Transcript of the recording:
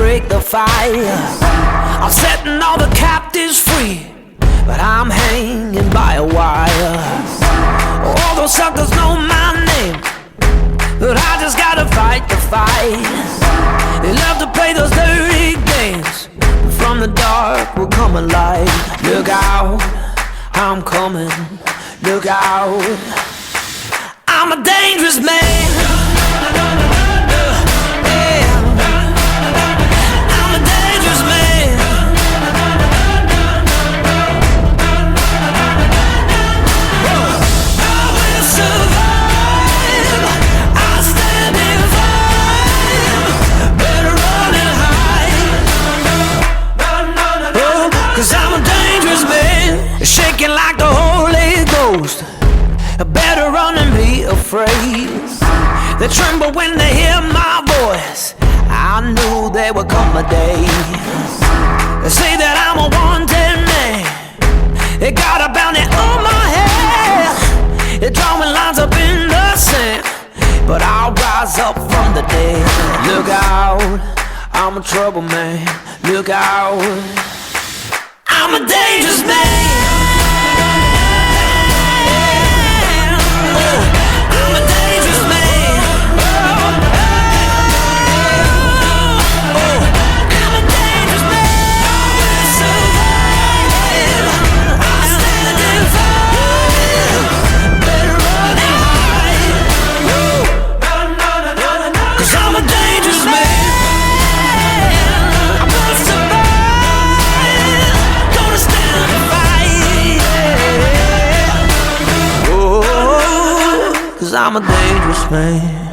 break the fire. I'm setting all the captives free, but I'm hanging by a wire. All those suckers know my name, but I just gotta fight the fight. They love to play those dirty games, but from the dark will come a light. Look out, I'm coming, look out. I'm a dangerous man. Shaking like the Holy Ghost, better run and be afraid. They tremble when they hear my voice. I knew there would come a day. They say that I'm a wanted man. They got a bounty on my head. They're drawing lines up in the sand, but I'll rise up from the dead. Look out, I'm a trouble man. Look out, I'm a dangerous man. I'm a dangerous man.